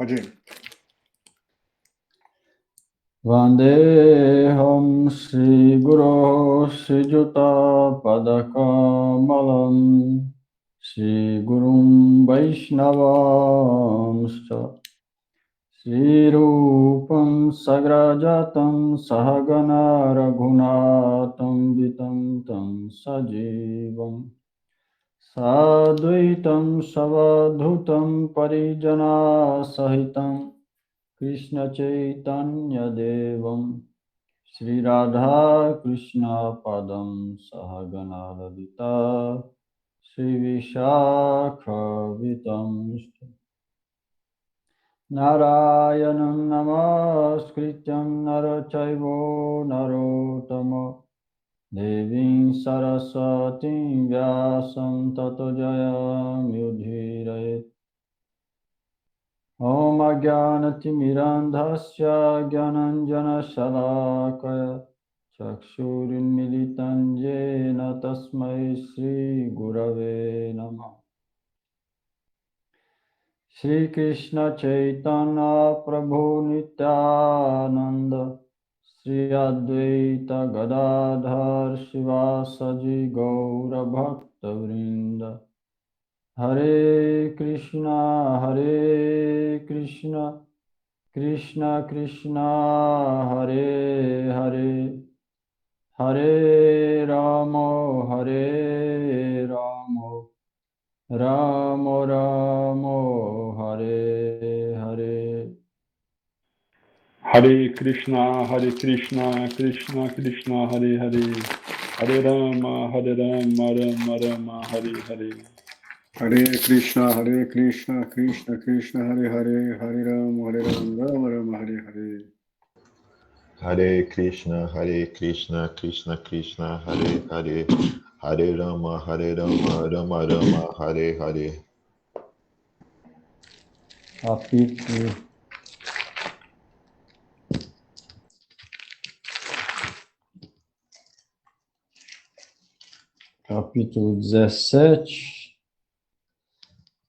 Pode ir. Vandeham Shri Guru Shri Juta Padakamalam Shri Gurum Vaishnavamscha Shri Rupam Sagrajatam Sahagana Raghunatam Vitam Tam Sajivam Sadvaitam Savadhutam Parijana Sahitam Krishna Chaitanya Devam Shri Radha Krishna Padam Sahagana Ladita Shri Vishakha Vitam Narayanam Namaskrityam Narachaivo Narottama Devim Saraswatim Vyasam Tato Jayam Yudhirayet Om Ajnanatirandhasya Gyananjana Shalakaya Chakshurinmilitam Jena Tasmai Shri Gurave Namah Shri Krishna Chaitanya Prabhu Nityananda Shri Advaita Gadadhar Shivasaji Gaura Bhakta Vrinda Hare Krishna Krishna Krishna Hare Hare Hare Ramo Ramo Ramo Hare Hare Hare Krishna, Krishna Krishna, Hare Hare, Hare Rama, Rama Rama, Hare Hare. Hare Krishna, Krishna Krishna, Hare Hare, Hare Rama, Rama Rama, Hare Hare. Hare Krishna, Krishna Krishna, Hare Hare, Hare Rama, Rama Rama, Hare Hare. Capítulo 17,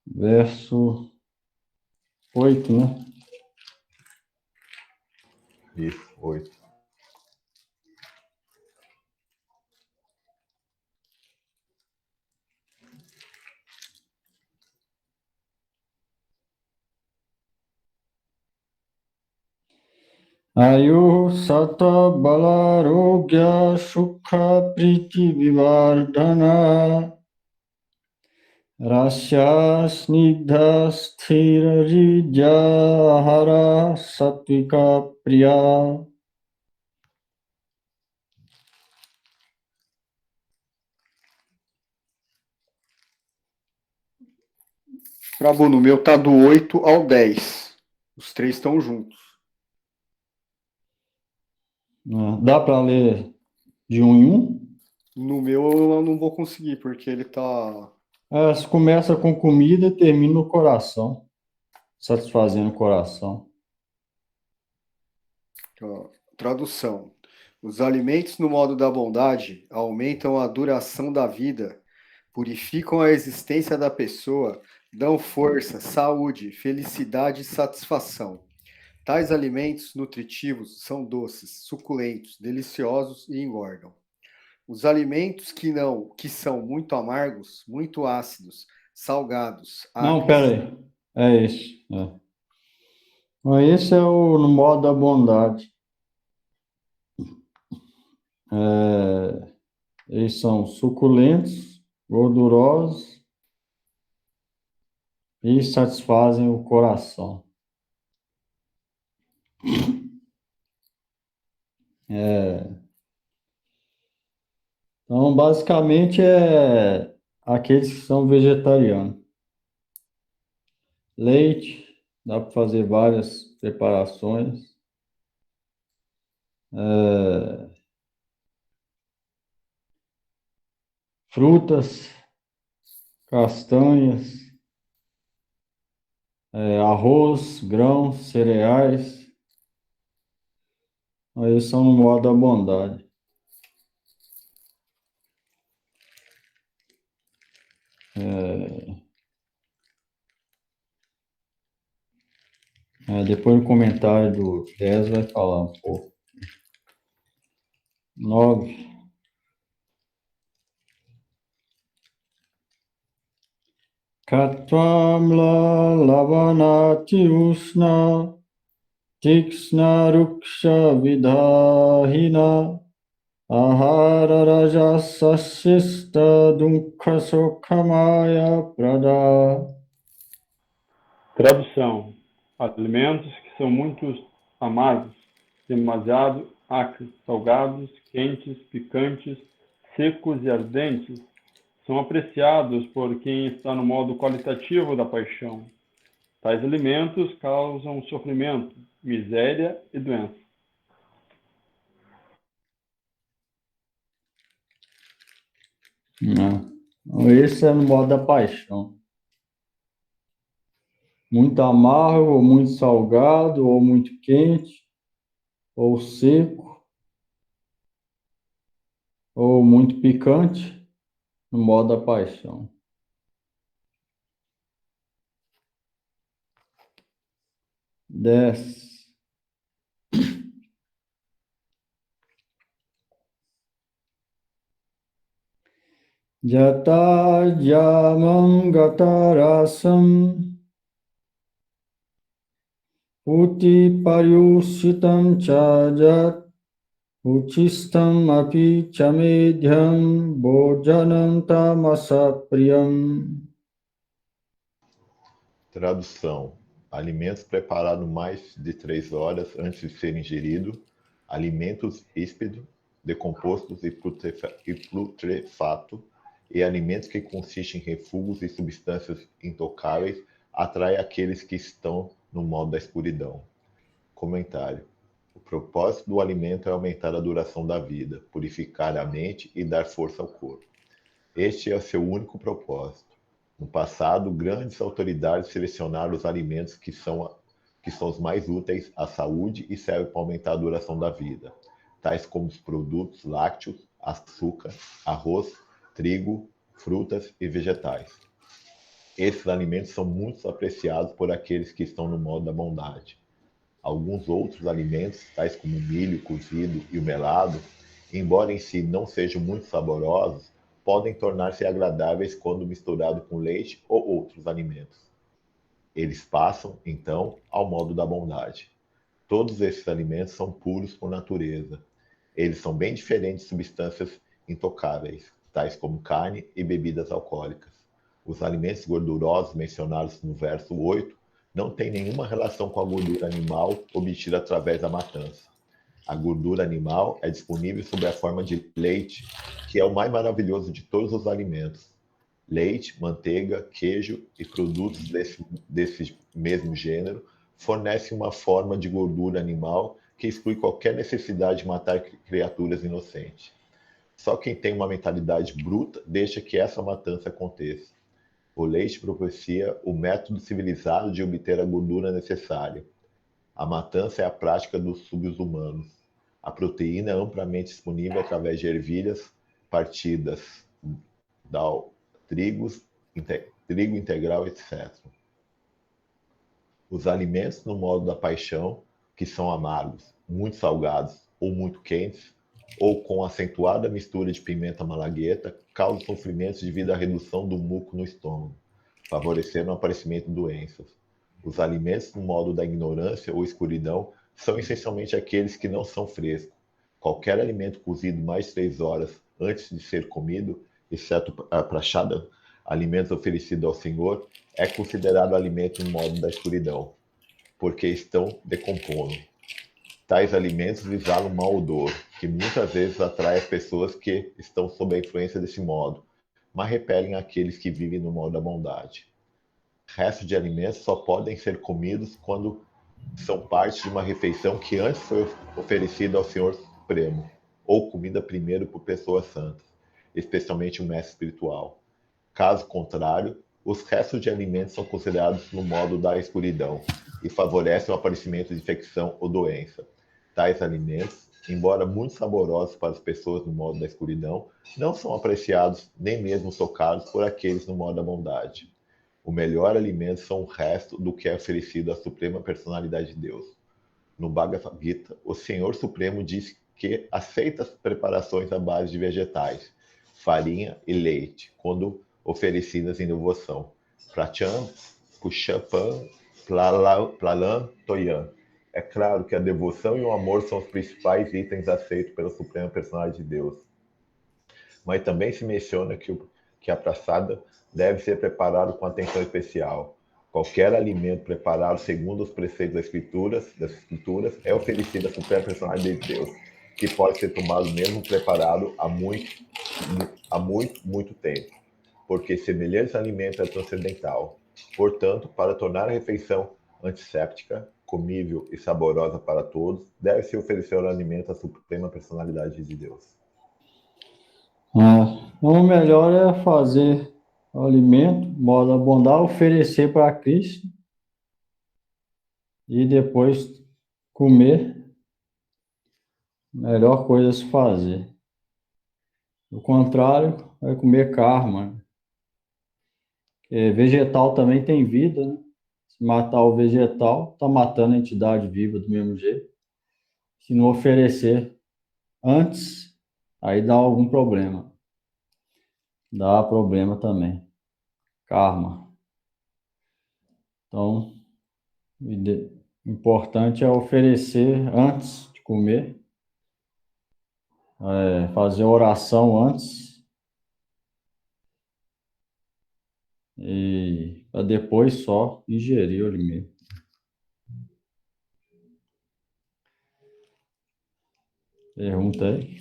verso 8, né? Isso, 8. Ayu Sata Balarogya Sukha Priti Vivardhana Rasya Snigdha Sthira Hara Satvika Priya. Prabhu, no meu tá do 8 ao 10. Os três estão juntos. Dá para ler de um em um? No meu eu não vou conseguir, porque ele tá... Começa com comida e termina no coração, satisfazendo o coração. Tradução. Os alimentos no modo da bondade aumentam a duração da vida, purificam a existência da pessoa, dão força, saúde, felicidade e satisfação. Tais alimentos nutritivos são doces, suculentos, deliciosos e engordam. Os alimentos que são muito amargos, muito ácidos, salgados, Não, pera aí. É esse. Esse é no modo da bondade. Eles são suculentos, gordurosos e satisfazem o coração. Então, basicamente, aqueles que são vegetarianos. Leite, dá para fazer várias preparações. Frutas, castanhas, arroz, grãos, cereais. Eles são no modo da bondade. Depois no comentário do 10 vai falar um pouco. 9. Katvam la lavanati usna tiksna ruksha vidahina ahara rajasasista dunkha sokhamaya prada. Tradução: alimentos que são muito amargos, demasiado acres, salgados, quentes, picantes, secos e ardentes, são apreciados por quem está no modo qualitativo da paixão. Tais alimentos causam sofrimento, miséria e doença. Não. Esse é no modo da paixão. Muito amargo, ou muito salgado, ou muito quente, ou seco, ou muito picante, no modo da paixão. 10. Jata jamam gatarasam uti paryushitam chajat uchistam api chamedhyam bhojanam tamasapriyam. Tradução: alimentos preparados mais de 3 horas antes de ser ingerido, alimentos ríspidos, decompostos e putrefato, e alimentos que consistem em refugos e substâncias intocáveis atraem aqueles que estão no modo da escuridão. Comentário: o propósito do alimento é aumentar a duração da vida, purificar a mente e dar força ao corpo. Este é o seu único propósito. No passado, grandes autoridades selecionaram os alimentos que são os mais úteis à saúde e servem para aumentar a duração da vida, tais como os produtos lácteos, açúcar, arroz, trigo, frutas e vegetais. Esses alimentos são muito apreciados por aqueles que estão no modo da bondade. Alguns outros alimentos, tais como o milho cozido e o melado, embora em si não sejam muito saborosos, podem tornar-se agradáveis quando misturados com leite ou outros alimentos. Eles passam, então, ao modo da bondade. Todos esses alimentos são puros por natureza. Eles são bem diferentes de substâncias intocáveis, tais como carne e bebidas alcoólicas. Os alimentos gordurosos mencionados no verso 8 não têm nenhuma relação com a gordura animal obtida através da matança. A gordura animal é disponível sob a forma de leite, que é o mais maravilhoso de todos os alimentos. Leite, manteiga, queijo e produtos desse mesmo gênero fornecem uma forma de gordura animal que exclui qualquer necessidade de matar criaturas inocentes. Só quem tem uma mentalidade bruta deixa que essa matança aconteça. O leite propicia o método civilizado de obter a gordura necessária. A matança é a prática dos subhumanos. A proteína é amplamente disponível através de ervilhas partidas, trigo integral, etc. Os alimentos no modo da paixão, que são amargos, muito salgados ou muito quentes, ou com acentuada mistura de pimenta malagueta, causam sofrimentos devido à redução do muco no estômago, favorecendo o aparecimento de doenças. Os alimentos no modo da ignorância ou escuridão são essencialmente aqueles que não são frescos. Qualquer alimento cozido mais de 3 horas antes de ser comido, exceto a prachada, alimentos oferecidos ao Senhor, é considerado alimento no modo da escuridão, porque estão decompondo. Tais alimentos exalam um mau odor, que muitas vezes atrai as pessoas que estão sob a influência desse modo, mas repelem aqueles que vivem no modo da bondade. Restos de alimentos só podem ser comidos quando são parte de uma refeição que antes foi oferecida ao Senhor Supremo, ou comida primeiro por pessoas santas, especialmente o mestre espiritual. Caso contrário, os restos de alimentos são considerados no modo da escuridão e favorecem o aparecimento de infecção ou doença. Tais alimentos, embora muito saborosos para as pessoas no modo da escuridão, não são apreciados nem mesmo tocados por aqueles no modo da bondade. O melhor alimento são o resto do que é oferecido à Suprema Personalidade de Deus. No Bhagavad Gita, o Senhor Supremo diz que aceita as preparações à base de vegetais, farinha e leite, quando oferecidas em devoção. Pracham, Pushapam, Plalam, Toyam. É claro que a devoção e o amor são os principais itens aceitos pela Suprema Personalidade de Deus. Mas também se menciona que a praçada deve ser preparado com atenção especial. Qualquer alimento preparado segundo os preceitos das escrituras é oferecido à Suprema Personalidade de Deus, que pode ser tomado mesmo preparado há muito tempo, porque semelhante alimento é transcendental. Portanto, para tornar a refeição antisséptica, comível e saborosa para todos, deve-se oferecer o alimento à Suprema Personalidade de Deus. O melhor é fazer o alimento, modo da bondade, oferecer para Cristo e depois comer. Melhor coisa a se fazer. Do contrário, vai comer karma. Vegetal também tem vida, né? Se matar o vegetal, está matando a entidade viva do mesmo jeito. Se não oferecer antes, aí dá algum problema. Dá problema também. Karma. Então, o importante é oferecer antes de comer, fazer oração antes e para depois só ingerir o alimento. Pergunta aí.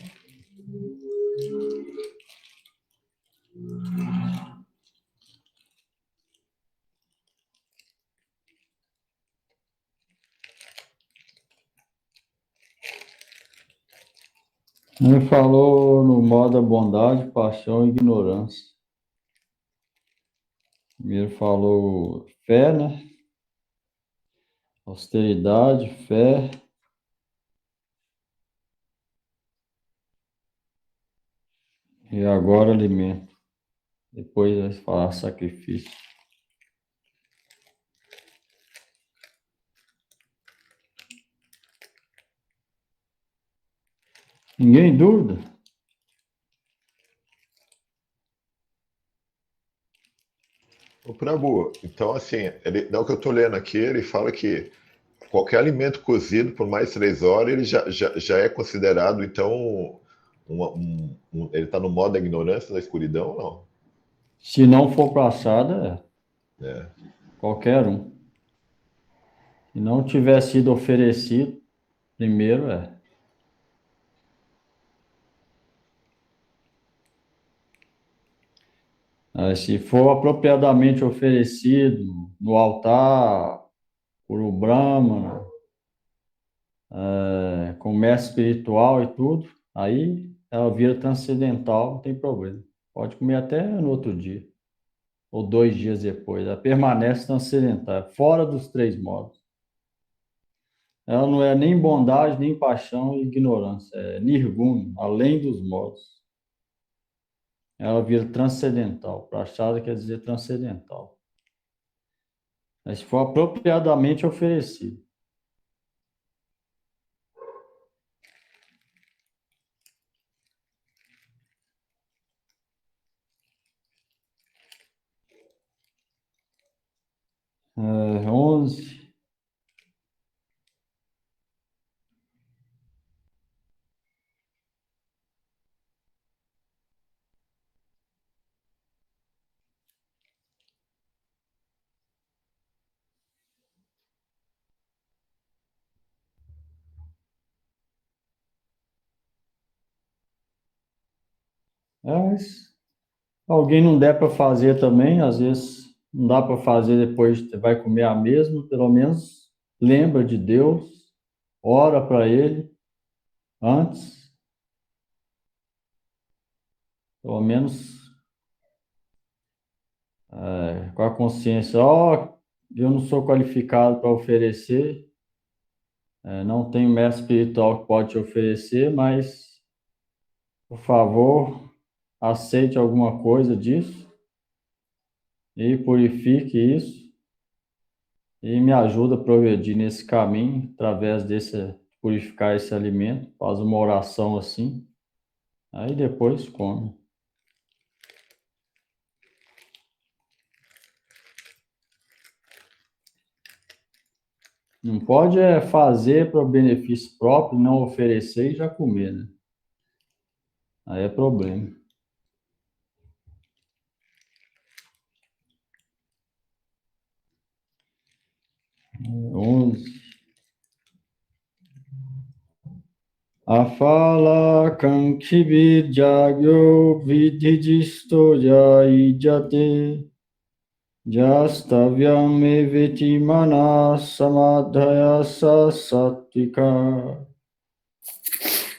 Ele falou no modo da bondade, paixão e ignorância. Primeiro falou fé, né? Austeridade, fé. E agora alimento. Depois vai falar sacrifício. Ninguém dúvida? O Prabhu, então assim, o que eu estou lendo aqui, ele fala que qualquer alimento cozido por mais 3 horas, ele já é considerado, então, ele está no modo da ignorância, da escuridão ou não? Se não for passada, É. qualquer um. Se não tiver sido oferecido, primeiro se for apropriadamente oferecido no altar, por o Brahmana, com mestre espiritual e tudo, aí ela vira transcendental, não tem problema. Pode comer até no outro dia, ou 2 dias depois. Ela permanece transcendental, fora dos 3 modos. Ela não é nem bondade, nem paixão e ignorância. É nirguna, além dos modos. Ela vira transcendental. Prachada quer dizer transcendental. Mas se for apropriadamente oferecido. É, 11. Mas alguém não der para fazer também, às vezes não dá para fazer depois, vai comer a mesma, pelo menos lembra de Deus, ora para Ele antes, pelo menos com a consciência, eu não sou qualificado para oferecer, não tenho mestre espiritual que pode te oferecer, mas, por favor, aceite alguma coisa disso. e purifique isso e me ajuda a progredir nesse caminho através desse purificar esse alimento. Faz uma oração assim, aí depois come. Não pode fazer para o benefício próprio, não oferecer e já comer, né? Aí é problema. 11. Afala kankibir jagyo vidhijisto jayijate jastavyam eveti manas samadhaya sasatvika.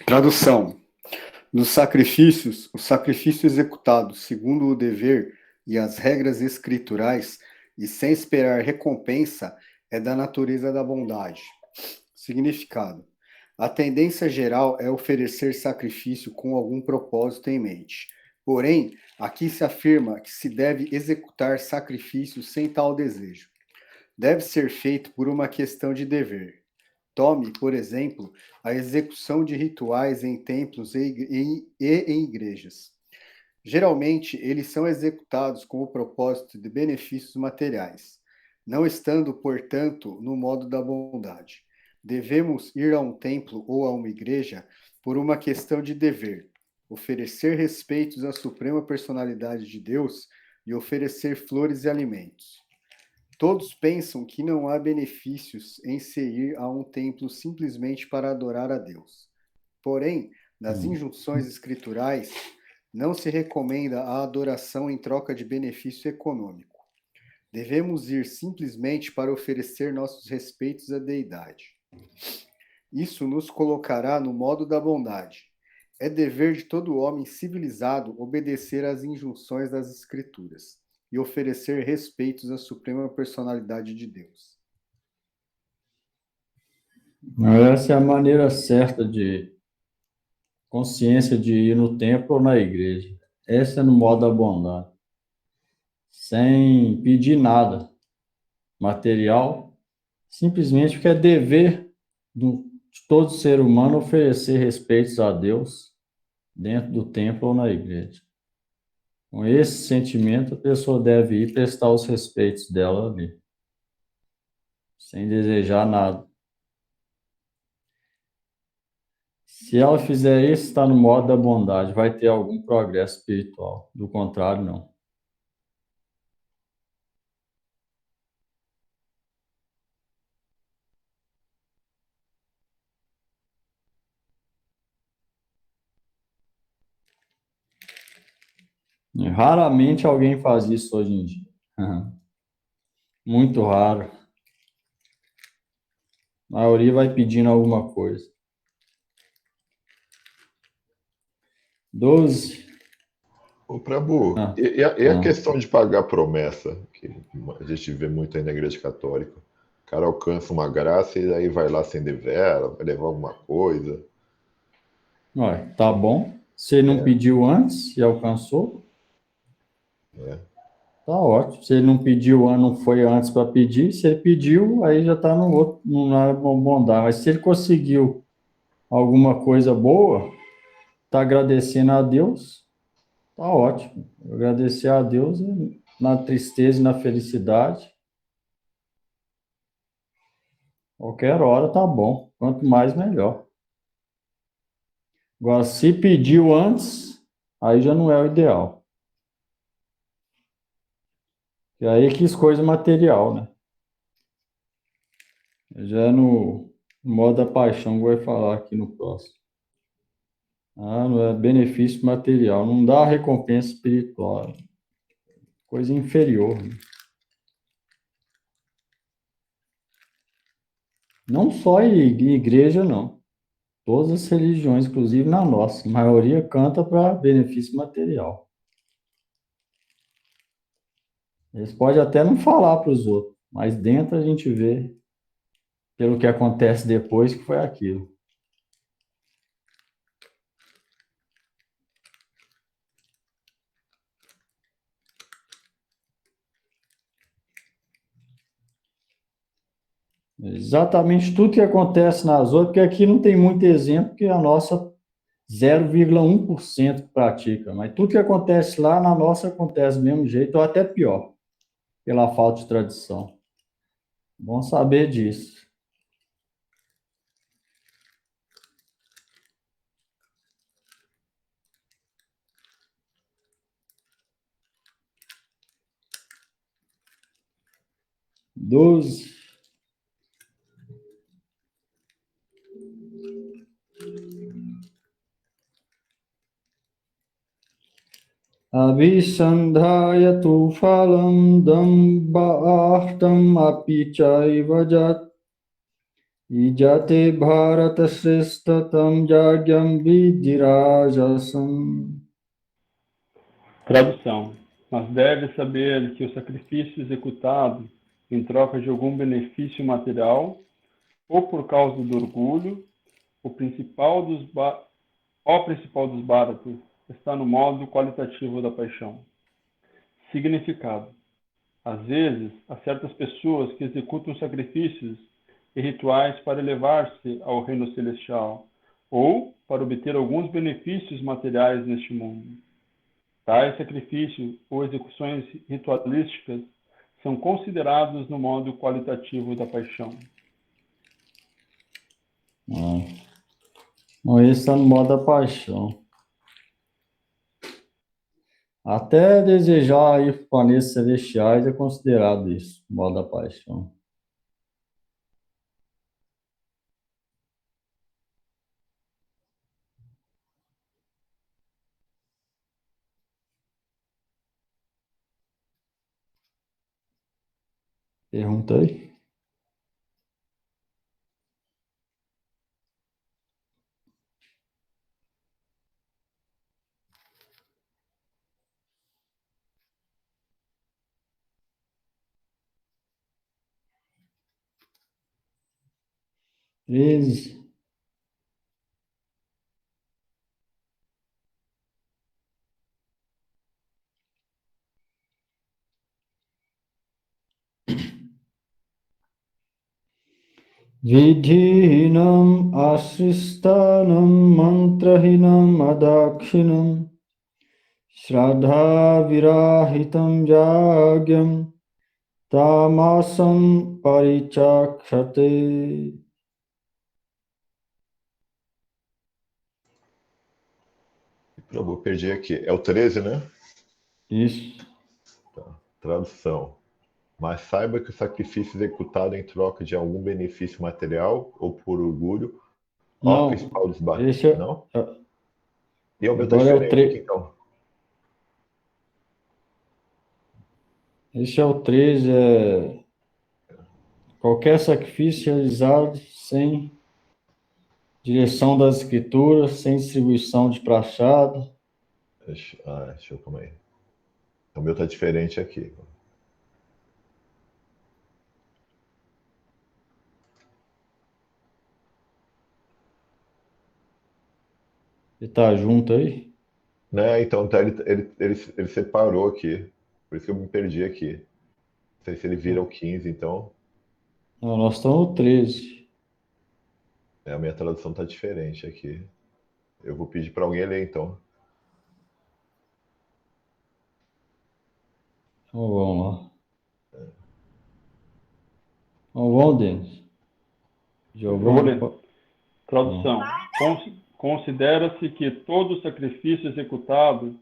Tradução. Nos sacrifícios, o sacrifício executado segundo o dever e as regras escriturais e sem esperar recompensa é da natureza da bondade. Significado. A tendência geral é oferecer sacrifício com algum propósito em mente. Porém, aqui se afirma que se deve executar sacrifício sem tal desejo. Deve ser feito por uma questão de dever. Tome, por exemplo, a execução de rituais em templos e em igrejas. Geralmente, eles são executados com o propósito de benefícios materiais, não estando, portanto, no modo da bondade. Devemos ir a um templo ou a uma igreja por uma questão de dever, oferecer respeitos à suprema personalidade de Deus e oferecer flores e alimentos. Todos pensam que não há benefícios em se ir a um templo simplesmente para adorar a Deus. Porém, nas injunções escriturais, não se recomenda a adoração em troca de benefício econômico. Devemos ir simplesmente para oferecer nossos respeitos à deidade. Isso nos colocará no modo da bondade. É dever de todo homem civilizado obedecer às injunções das Escrituras e oferecer respeitos à suprema personalidade de Deus. Essa é a maneira certa de consciência de ir no templo ou na igreja. Essa é no modo da bondade. Sem pedir nada material, simplesmente porque é dever de todo ser humano oferecer respeitos a Deus dentro do templo ou na igreja. Com esse sentimento, a pessoa deve ir prestar os respeitos dela ali, sem desejar nada. Se ela fizer isso, está no modo da bondade, vai ter algum progresso espiritual. Do contrário, não. Raramente alguém faz isso hoje em dia. Muito raro. A maioria vai pedindo alguma coisa. 12. Ô, Prabhu, e a questão de pagar promessa, que a gente vê muito aí na Igreja Católica? O cara alcança uma graça e aí vai lá acender vela, vai levar alguma coisa. Ué, tá bom. Se ele não pediu antes e alcançou, tá ótimo. Se ele não pediu antes, não foi antes para pedir, se ele pediu, aí já tá no outro, na bondade. Mas se ele conseguiu alguma coisa boa, tá agradecendo a Deus, tá ótimo. Agradecer a Deus na tristeza e na felicidade. Qualquer hora tá bom. Quanto mais, melhor. Agora, se pediu antes, aí já não é o ideal. E aí quis coisa material, né? Já é no modo da paixão que vai falar aqui no próximo. Não é benefício material, não dá recompensa espiritual. Coisa inferior. Né? Não só em igreja, não. Todas as religiões, inclusive na nossa, a maioria canta para benefício material. Eles podem até não falar para os outros, mas dentro a gente vê, pelo que acontece depois, que foi aquilo. Exatamente tudo que acontece nas outras, porque aqui não tem muito exemplo, que a nossa 0,1% pratica, mas tudo que acontece lá, na nossa acontece do mesmo jeito, ou até pior, pela falta de tradição. Bom saber disso. Doze. Abhisandhaya tu phalam dambhārtam apicaiva jat ijate bharata srestatam jagyam vidirajasam. Tradução. Mas deve saber que o sacrifício executado em troca de algum benefício material, ou por causa do orgulho, o principal dos bharatas está no modo qualitativo da paixão. Significado. Às vezes, há certas pessoas que executam sacrifícios e rituais para elevar-se ao reino celestial, ou para obter alguns benefícios materiais neste mundo. Tais sacrifícios ou execuções ritualísticas são considerados no modo qualitativo da paixão. Bom, esse está no modo da paixão. Até desejar ir para planetas celestiais é considerado isso, modo da paixão. Pergunta aí. 13. Vidhinam asristanam mantrahinam adakshinam Shraddha virahitam jagyam tamasam parichakshate. Prabhu, perdi aqui. É o 13, né? Isso. Tá. Tradução. Mas saiba que o sacrifício executado em troca de algum benefício material ou por orgulho, ó Não, principal dos esse é, não? E o meu tá agora é o diferente aqui, 13. então. Esse é o 13, qualquer sacrifício realizado sem direção das escrituras, sem distribuição de prachado. Deixa eu calma aí. O meu tá diferente aqui. Ele tá junto aí? Né? Então tá, ele separou aqui. Por isso que eu me perdi aqui. Não sei se ele vira o 15, então. Não, nós estamos no 13. A minha tradução tá diferente aqui. Eu vou pedir para alguém ler, então. Então vamos lá. Então vamos, Denis. Eu vou ler. Giovanni. Tradução. Considera-se que todo sacrifício executado,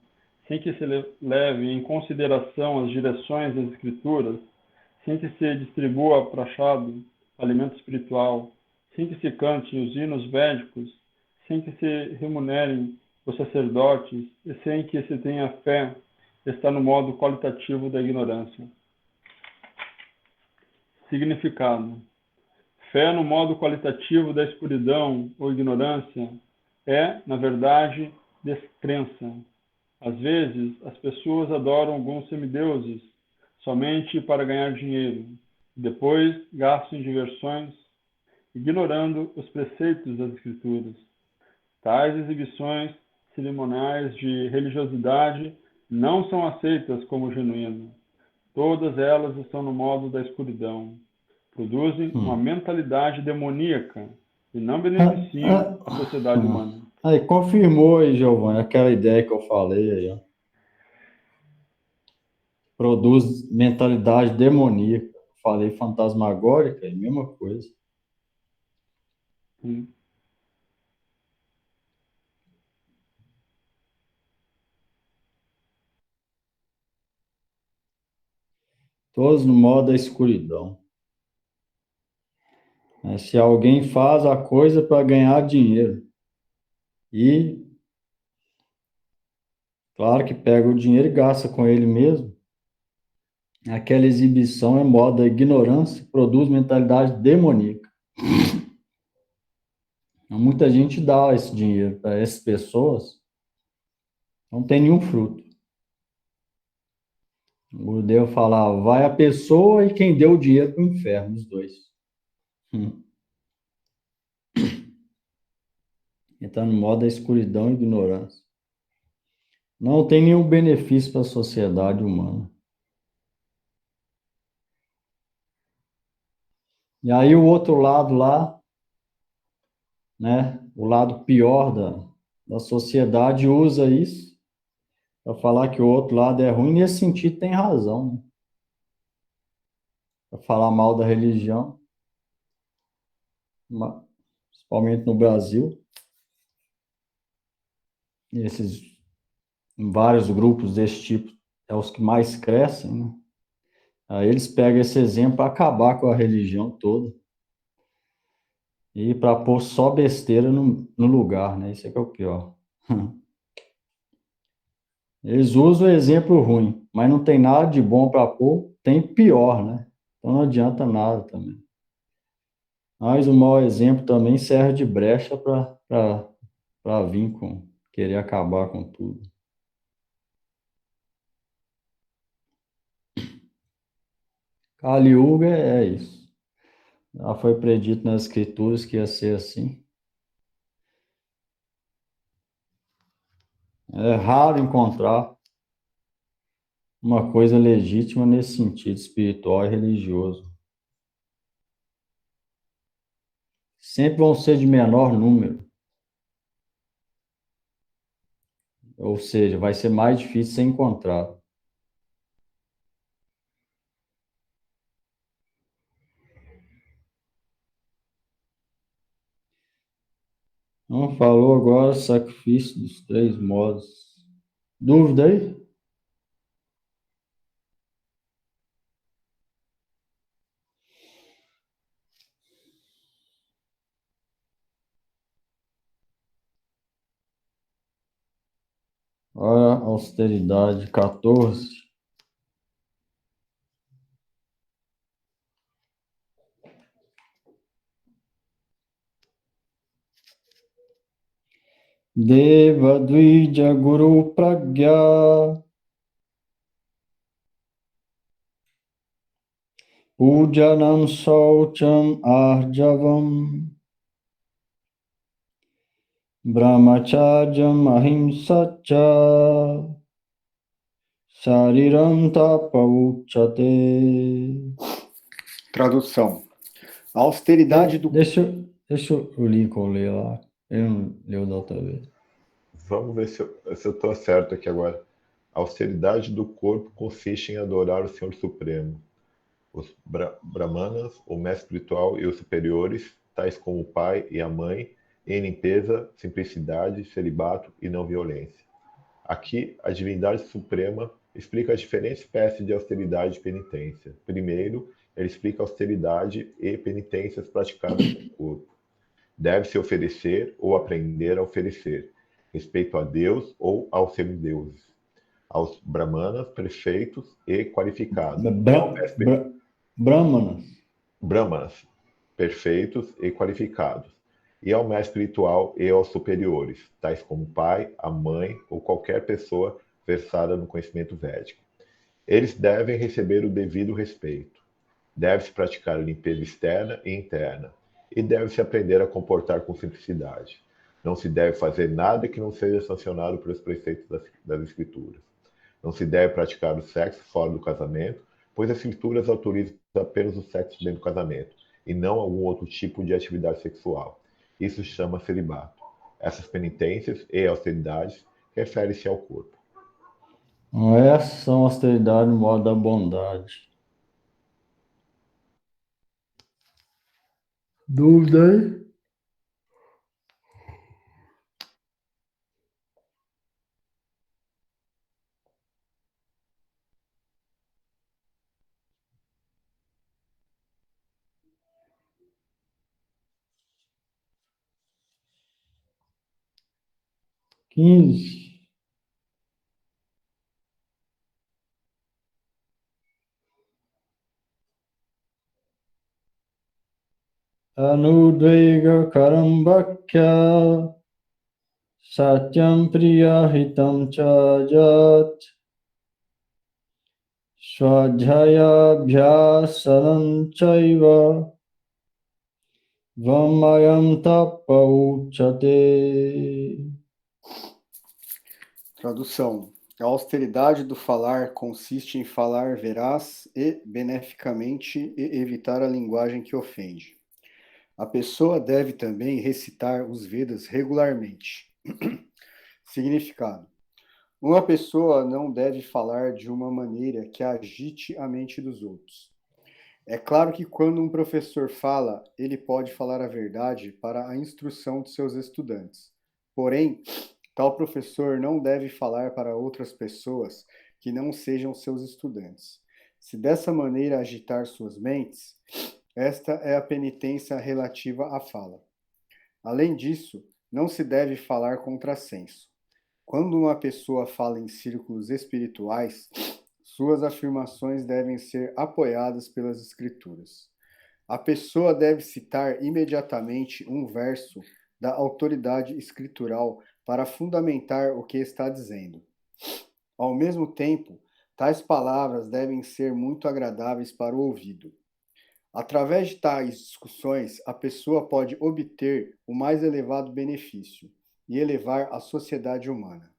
sem que se leve em consideração as direções das escrituras, sem que se distribua prachado, alimento espiritual, sem que se cantem os hinos védicos, sem que se remunerem os sacerdotes e sem que se tenha fé, está no modo qualitativo da ignorância. Significado. Fé no modo qualitativo da escuridão ou ignorância é, na verdade, descrença. Às vezes, as pessoas adoram alguns semideuses somente para ganhar dinheiro, e depois gastam em diversões, ignorando os preceitos das Escrituras. Tais exibições cerimoniais de religiosidade não são aceitas como genuínas. Todas elas estão no modo da escuridão. produzem uma mentalidade demoníaca e não beneficiam a sociedade humana. Aí, confirmou aí, Giovanni, aquela ideia que eu falei aí, ó. Produz mentalidade demoníaca. Falei fantasmagórica, é a mesma coisa. Todos no modo da escuridão. Se alguém faz a coisa para ganhar dinheiro e, claro que pega o dinheiro e gasta com ele mesmo, aquela exibição é modo da ignorância, produz mentalidade demoníaca. Muita gente dá esse dinheiro para essas pessoas, não tem nenhum fruto. O Gurudeva falava, vai a pessoa e quem deu o dinheiro para o inferno, os dois. Então, no modo da escuridão e ignorância. Não tem nenhum benefício para a sociedade humana. E aí o outro lado lá, né, o lado pior da sociedade usa isso para falar que o outro lado é ruim, nesse sentido tem razão, né? Para falar mal da religião, principalmente no Brasil, esses vários grupos desse tipo é os que mais crescem, né? Aí eles pegam esse exemplo para acabar com a religião toda e para pôr só besteira no lugar, né? Isso é que é o pior. Eles usam o exemplo ruim, mas não tem nada de bom para pôr, tem pior, né? Então não adianta nada também. Mas o mau exemplo também serve de brecha para vir com querer acabar com tudo. Kali Yuga é isso. Já foi predito nas escrituras que ia ser assim. É raro encontrar uma coisa legítima nesse sentido espiritual e religioso. Sempre vão ser de menor número. Ou seja, vai ser mais difícil ser encontrado. Não falou agora sacrifício dos 3 modos. Dúvida aí? Olha a austeridade, 14. Deva Dvija Guru Pragya Pujanam Saucham Arjavam Brahmacharyam Ahimsacha Sariram Tapauchate. Tradução. A austeridade do... Deixa o Lincoln ler lá. Ele não leu da outra vez. Vamos ver se eu estou certo aqui agora. A austeridade do corpo consiste em adorar o Senhor Supremo. Os brahmanas, o mestre espiritual e os superiores, tais como o pai e a mãe, em limpeza, simplicidade, celibato e não violência. Aqui, a divindade suprema explica as diferentes espécies de austeridade e penitência. Primeiro, ele explica a austeridade e penitências praticadas no corpo. Deve-se oferecer ou aprender a oferecer, respeito a Deus ou aos semideuses, aos brahmanas, perfeitos e qualificados. Brahmanas, perfeitos e qualificados, e ao mestre espiritual e aos superiores, tais como o pai, a mãe ou qualquer pessoa versada no conhecimento védico. Eles devem receber o devido respeito. Deve-se praticar a limpeza externa e interna, e deve-se aprender a comportar com simplicidade. Não se deve fazer nada que não seja sancionado pelos preceitos das Escrituras. Não se deve praticar o sexo fora do casamento, pois as Escrituras autorizam apenas o sexo dentro do casamento, e não algum outro tipo de atividade sexual. Isso chama celibato. Essas penitências e austeridades referem-se ao corpo. Então, essas são austeridade no modo da bondade. Dúvida aí? Quinze. Anudvega karambakya satyam priyahitam chajat swadhyayabhyasanam chaiva vamayam tapa uchate. Tradução. A austeridade do falar consiste em falar veraz e beneficamente e evitar a linguagem que ofende. A pessoa deve também recitar os Vedas regularmente. Significado. Uma pessoa não deve falar de uma maneira que agite a mente dos outros. É claro que quando um professor fala, ele pode falar a verdade para a instrução de seus estudantes. Porém, tal professor não deve falar para outras pessoas que não sejam seus estudantes. Se dessa maneira agitar suas mentes, esta é a penitência relativa à fala. Além disso, não se deve falar contrassenso. Quando uma pessoa fala em círculos espirituais, suas afirmações devem ser apoiadas pelas escrituras. A pessoa deve citar imediatamente um verso da autoridade escritural para fundamentar o que está dizendo. Ao mesmo tempo, tais palavras devem ser muito agradáveis para o ouvido. Através de tais discussões, a pessoa pode obter o mais elevado benefício e elevar a sociedade humana.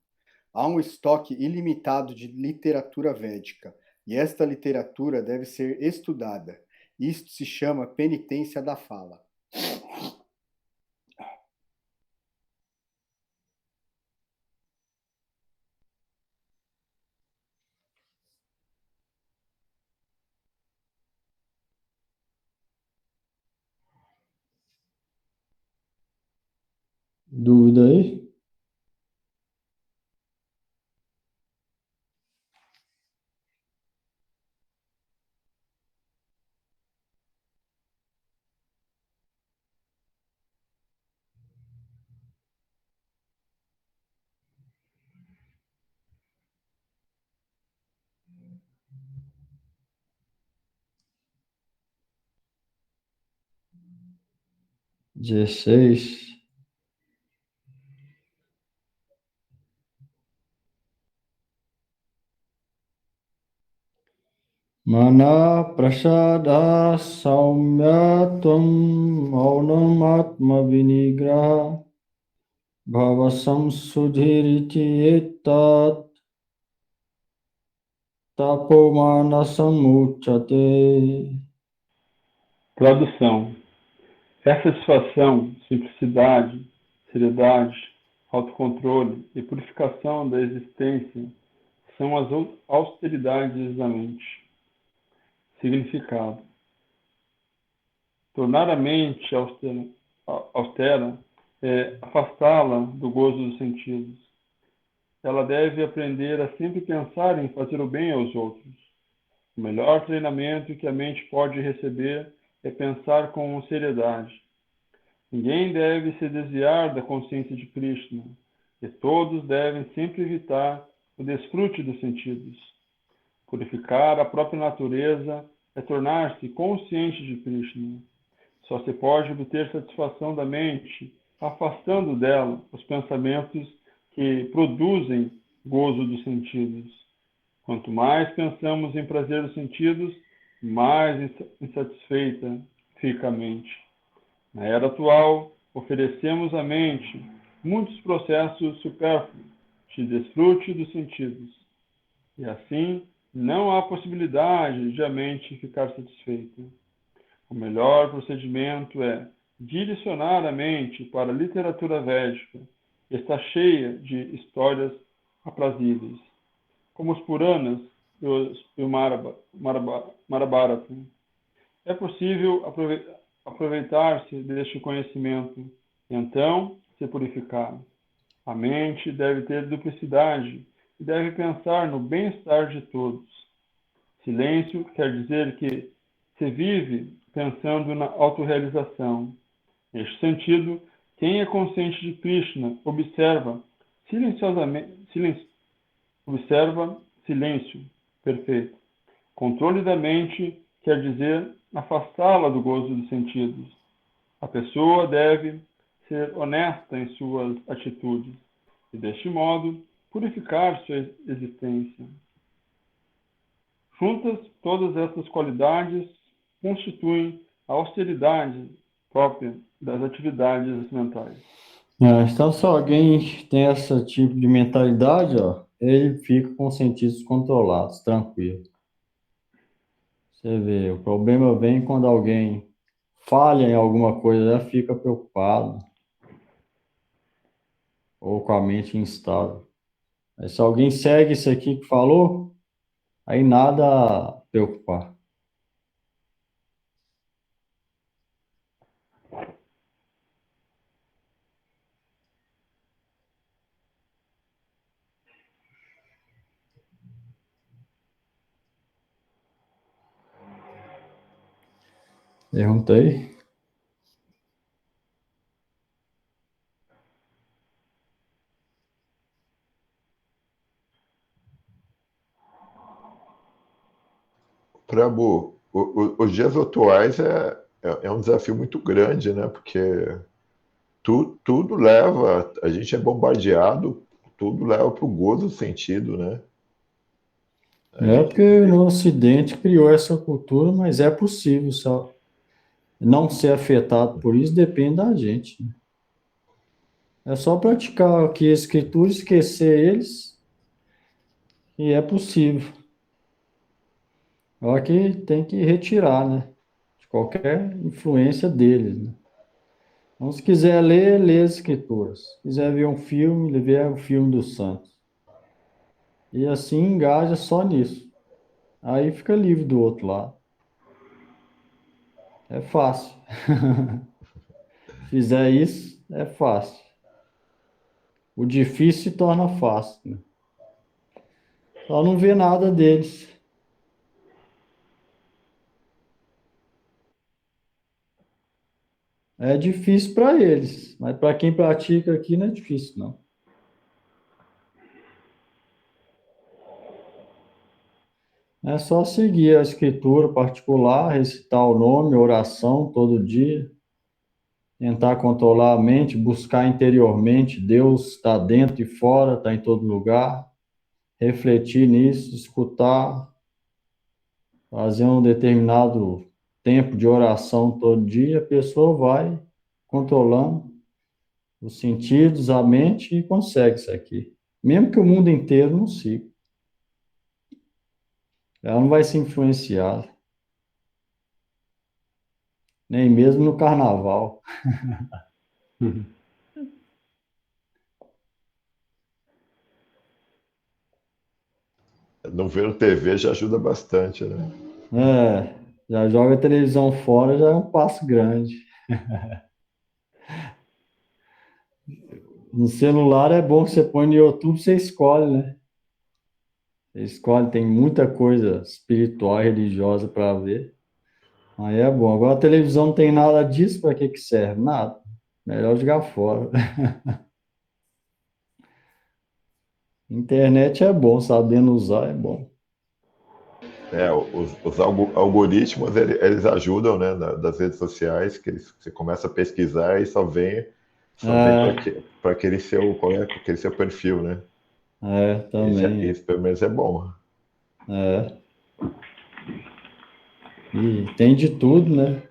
Há um estoque ilimitado de literatura védica, e esta literatura deve ser estudada. Isto se chama penitência da fala. Dúvida aí? Dezesseis. Mana prasada saumyatvam maunam atma vinigraha bhavasam sudhiriti etat tapomana samuchate. Tradução. Essa satisfação, simplicidade, seriedade, autocontrole e purificação da existência são as austeridades da mente. Significado. Tornar a mente austera é afastá-la do gozo dos sentidos. Ela deve aprender a sempre pensar em fazer o bem aos outros. O melhor treinamento que a mente pode receber é pensar com seriedade. Ninguém deve se desviar da consciência de Krishna, e todos devem sempre evitar o desfrute dos sentidos. Purificar a própria natureza é tornar-se consciente de Krishna. Só se pode obter satisfação da mente afastando dela os pensamentos que produzem gozo dos sentidos. Quanto mais pensamos em prazer dos sentidos, mais insatisfeita fica a mente. Na era atual, oferecemos à mente muitos processos supérfluos de desfrute dos sentidos. E assim, não há possibilidade de a mente ficar satisfeita. O melhor procedimento é direcionar a mente para a literatura védica, que está cheia de histórias aprazíveis, como os Puranas e o Mahabharata. É possível aproveitar-se deste conhecimento e então se purificar. A mente deve ter duplicidade e deve pensar no bem-estar de todos. Silêncio quer dizer que se vive pensando na autorrealização. Neste sentido, quem é consciente de Krishna observa silêncio perfeito. Controle da mente quer dizer afastá-la do gozo dos sentidos. A pessoa deve ser honesta em suas atitudes e, deste modo, purificar sua existência. Juntas, todas essas qualidades constituem a austeridade própria das atividades mentais. Então, se alguém tem esse tipo de mentalidade, ó, ele fica com os sentidos controlados, tranquilo. Você vê, o problema vem quando alguém falha em alguma coisa, já fica preocupado, ou com a mente instável. Aí, se alguém segue isso aqui que falou, aí nada a preocupar. Perguntei. Prabhu, os dias atuais é um desafio muito grande, né? Porque tudo leva, a gente é bombardeado, tudo leva para o gozo sentido, né? A É gente porque no Ocidente criou essa cultura, mas é possível só não ser afetado por isso, depende da gente, né? É só praticar aqui a escritura, esquecer eles, e é possível. Só que tem que retirar, né? De qualquer influência deles, né? Então, se quiser ler, lê as escrituras. Se quiser ver um filme, vê o filme dos santos. E assim engaja só nisso. Aí fica livre do outro lado. É fácil. Fizer isso, é fácil. O difícil se torna fácil, né? Só não vê nada deles. É difícil para eles, mas para quem pratica aqui não é difícil, não. É só seguir a escritura particular, recitar o nome, oração todo dia, tentar controlar a mente, buscar interiormente. Deus está dentro e fora, está em todo lugar. Refletir nisso, escutar, fazer um determinado tempo de oração todo dia, a pessoa vai controlando os sentidos, a mente e consegue isso aqui. Mesmo que o mundo inteiro não siga. Ela não vai se influenciar, nem mesmo no carnaval. não ver TV já ajuda bastante, né? É, já joga a televisão fora, já é um passo grande. No celular é bom que você põe no YouTube, você escolhe, né? Você escolhe, tem muita coisa espiritual e religiosa para ver. Aí é bom. Agora a televisão não tem nada disso, para que que serve? Nada. Melhor jogar fora. Internet é bom, sabendo usar é bom. Os algoritmos eles ajudam, né, das redes sociais, que você começa a pesquisar e só vem É, para aquele seu perfil, né? também. Esse pelo menos é bom. É. E tem de tudo, né?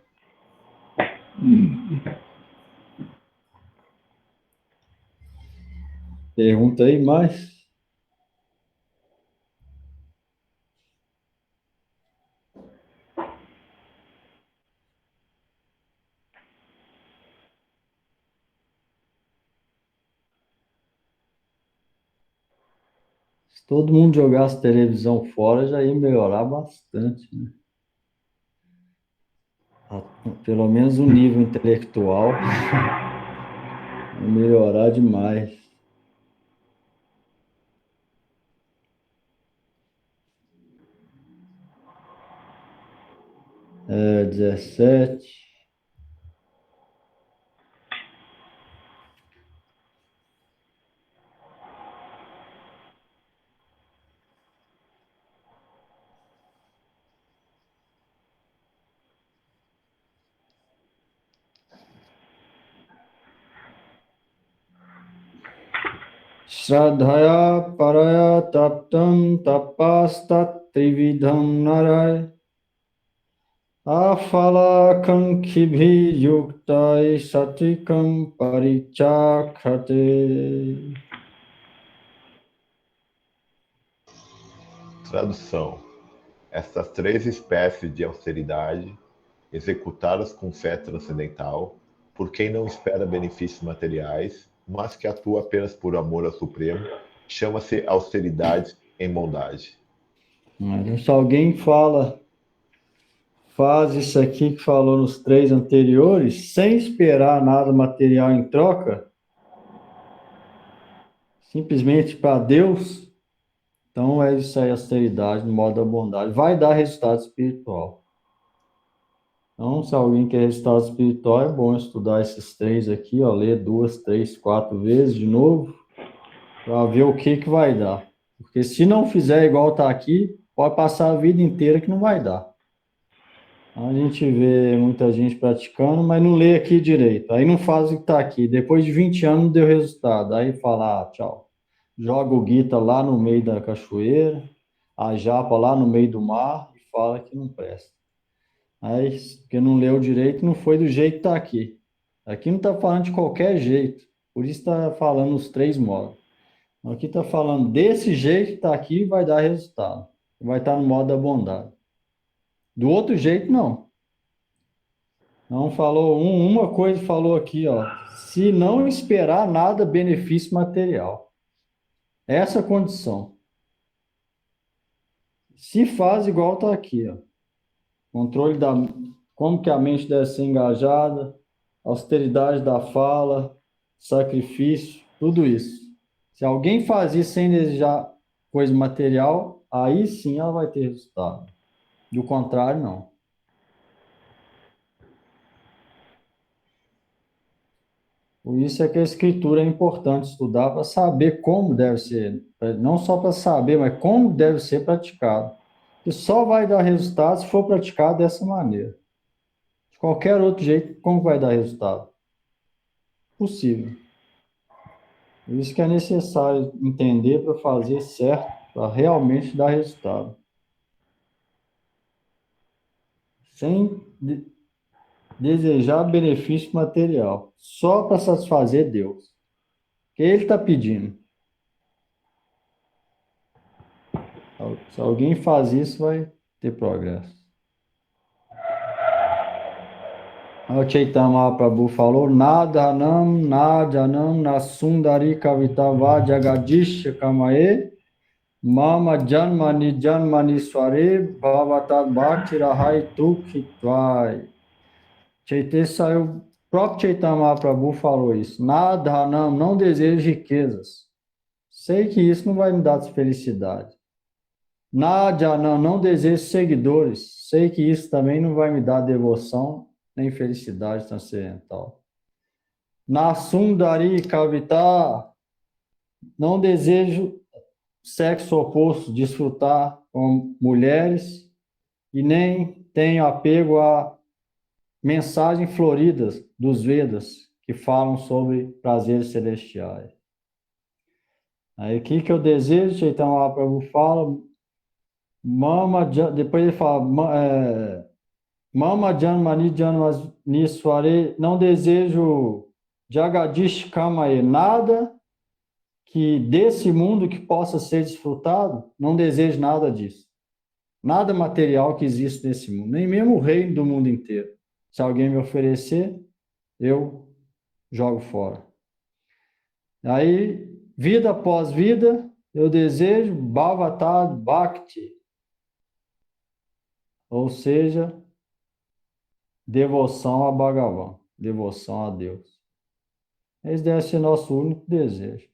Pergunta aí mais. Se todo mundo jogasse televisão fora, já ia melhorar bastante, né? Pelo menos o nível intelectual ia melhorar demais. É, 17. Shraddhaya paraya taptam tapastat trividham naray afalakankhibhi yuktai satikam parichakrate. Tradução. Estas três espécies de austeridade, executadas com fé transcendental, por quem não espera benefícios materiais, mas que atua apenas por amor ao Supremo, chama-se austeridade em bondade. Mas se alguém faz isso aqui que falou nos 3 anteriores, sem esperar nada material em troca, simplesmente para Deus, então é isso aí, austeridade no modo da bondade. Vai dar resultado espiritual. Então, se alguém quer resultado espiritual, é bom estudar esses 3 aqui, ó, ler 2, 3, 4 vezes de novo, para ver o que vai dar. Porque se não fizer igual está aqui, pode passar a vida inteira que não vai dar. A gente vê muita gente praticando, mas não lê aqui direito. Aí não faz o que está aqui. Depois de 20 anos não deu resultado. Aí fala, tchau. Joga o guita lá no meio da cachoeira, a japa lá no meio do mar e fala que não presta. Aí, porque não leu direito, não foi do jeito que está aqui. Aqui não está falando de qualquer jeito. Por isso está falando os 3 modos. Aqui está falando desse jeito que está aqui vai dar resultado. Vai estar no modo da bondade. Do outro jeito, não. Não falou uma coisa, falou aqui, ó. Se não esperar nada, benefício material. Essa condição. Se faz igual está aqui, ó. Controle da... Como que a mente deve ser engajada, austeridade da fala, sacrifício, tudo isso. Se alguém faz isso sem desejar coisa material, aí sim ela vai ter resultado. Do contrário, não. Por isso é que a escritura é importante estudar para saber como deve ser, não só para saber, mas como deve ser praticado. E só vai dar resultado se for praticado dessa maneira. De qualquer outro jeito, como vai dar resultado? Possível. Por isso que é necessário entender para fazer certo, para realmente dar resultado. Sem desejar benefício material, só para satisfazer Deus. Que Ele está pedindo. Se alguém faz isso, vai ter progresso. O Chaitanya Mahaprabhu falou, Nadhanam, Nadhanam, Nasundari Kavitava Jagadisha Kamae, Mama Janmani Janmani Sware, Bhavatat Bhakti Rahai Tukhitvai. O próprio Chaitanya Mahaprabhu falou isso. Nadhanam, não desejo riquezas. Sei que isso não vai me dar felicidade. Nadhanam, não desejo seguidores. Sei que isso também não vai me dar devoção nem felicidade transcendental. Nasundari Kavita, não desejo sexo oposto, desfrutar com mulheres e nem tenho apego a mensagens floridas dos Vedas que falam sobre prazeres celestiais. Aí o que eu desejo? Chaitanya Mahaprabhu fala, depois ele fala, Mama Janmani Janmani Sware, não desejo Jagadish Kamae, nada que desse mundo que possa ser desfrutado, não desejo nada disso. Nada material que existe nesse mundo, nem mesmo o reino do mundo inteiro. Se alguém me oferecer, eu jogo fora. Aí, vida após vida, Eu desejo Bhavatar Bhakti, ou seja, devoção a Bhagavan, devoção a Deus. Esse deve ser nosso único desejo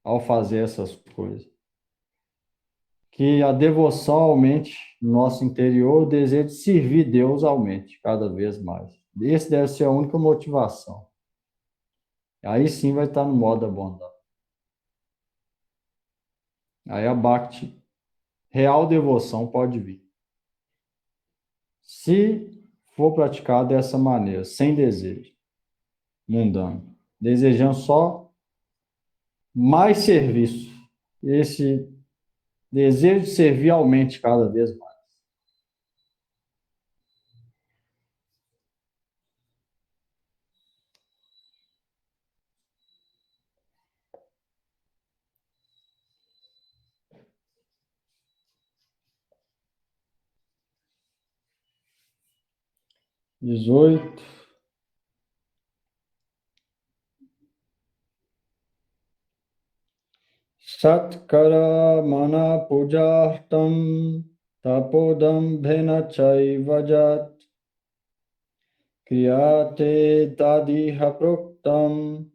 ao fazer essas coisas. Que a devoção aumente no nosso interior, o desejo de servir Deus aumente cada vez mais. Esse deve ser a única motivação. Aí sim vai estar no modo da bondade. Aí a Bhakti, real devoção, pode vir. Se for praticado dessa maneira, sem desejo mundano, desejando só mais serviço, esse desejo de servir aumente cada vez mais. Dezoito. Satkara mana pujartam tapodam bhena chaivajat kriyate tadiha proktam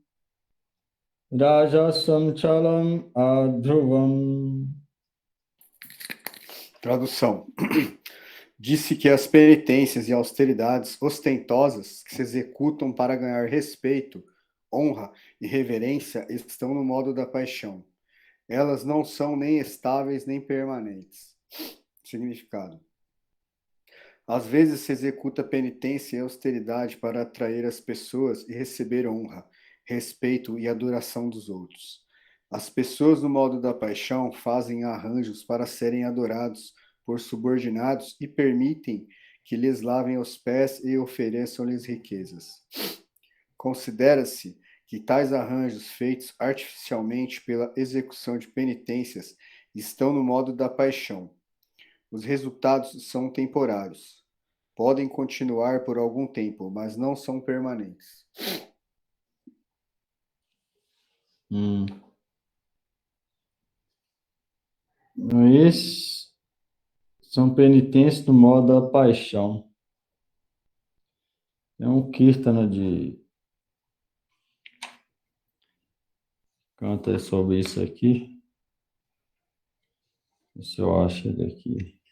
rajasam chalam adhruvam. Tradução. Disse que as penitências e austeridades ostentosas que se executam para ganhar respeito, honra e reverência estão no modo da paixão. Elas não são nem estáveis nem permanentes. Significado. Às vezes se executa penitência e austeridade para atrair as pessoas e receber honra, respeito e adoração dos outros. As pessoas no modo da paixão fazem arranjos para serem adorados por subordinados e permitem que lhes lavem os pés e ofereçam-lhes riquezas. Considera-se que tais arranjos feitos artificialmente pela execução de penitências estão no modo da paixão. Os resultados são temporários. Podem continuar por algum tempo, mas não são permanentes. Esses são penitências do modo da paixão. É um Kirtana de... Canta sobre isso aqui. Se eu acho ele aqui.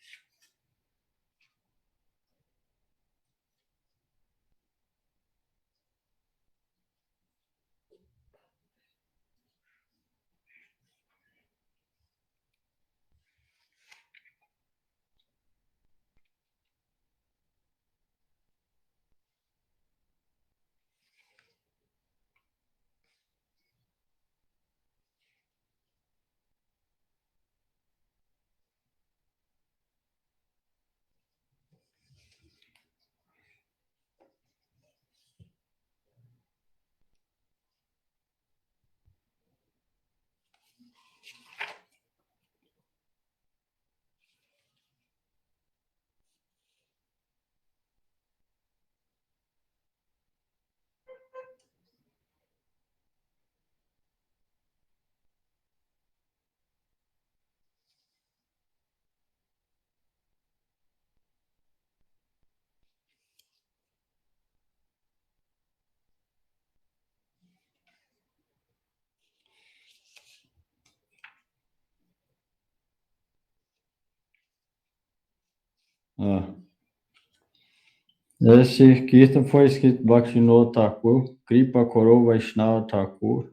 Esse Kirtan foi escrito por Bhaktivinoda Thakur, Kripa Koro Vaishnava Thakur.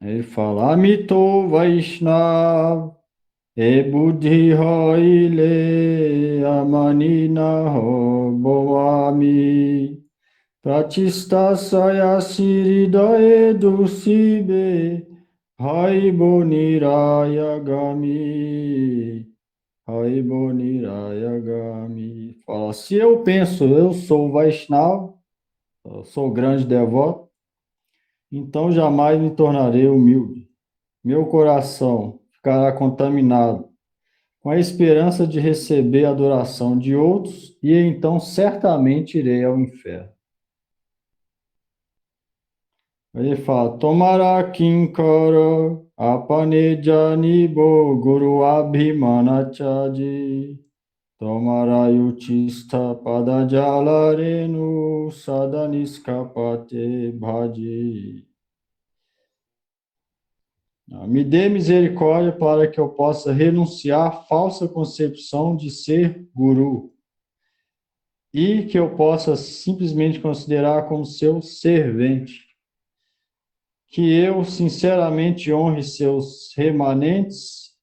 Ele fala, Amito Vaishnava, e Buddhi Hoile, Amanina Ho Boami, Pratista Saya Siridae Dusibe, Haibo Niraya Gami. Haibo Niraya Gami. Fala, se eu penso, eu sou Vaishnava, eu sou grande devoto, então jamais me tornarei humilde. Meu coração ficará contaminado com a esperança de receber a adoração de outros e então certamente irei ao inferno. Ele fala, Tomara kinkara apane janibo guru abhimanachadi. Tomara yutista padajalarenu sadaniskapate bhaji. Me dê misericórdia para que eu possa renunciar à falsa concepção de ser guru e que eu possa simplesmente considerar como seu servente. Que eu sinceramente honre seus remanentes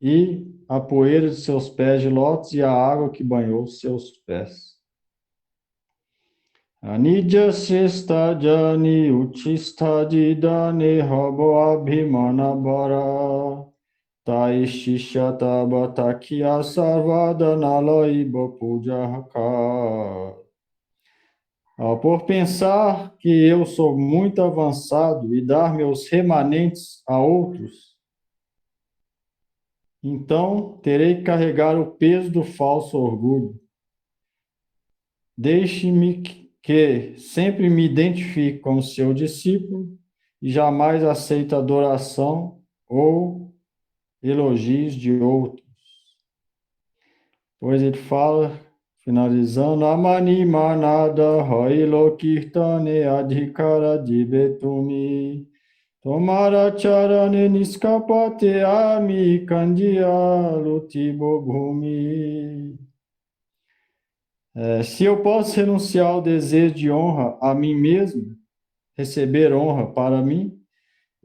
e a poeira de seus pés de lótus e a água que banhou seus pés. Anidya sesta jani uchista didane habo abhimana bara taishishata batakia sarvada nalai bapuja haka. Por pensar que eu sou muito avançado e dar meus remanentes a outros, então terei que carregar o peso do falso orgulho. Deixe-me que sempre me identifique como seu discípulo e jamais aceite adoração ou elogios de outros. Pois ele fala, finalizando, Amani manada hailo kirtane adhikara dibetumi tomara charane niskapate ami kandiya lutibo bhumi. Se eu posso renunciar ao desejo de honra a mim mesmo, receber honra para mim,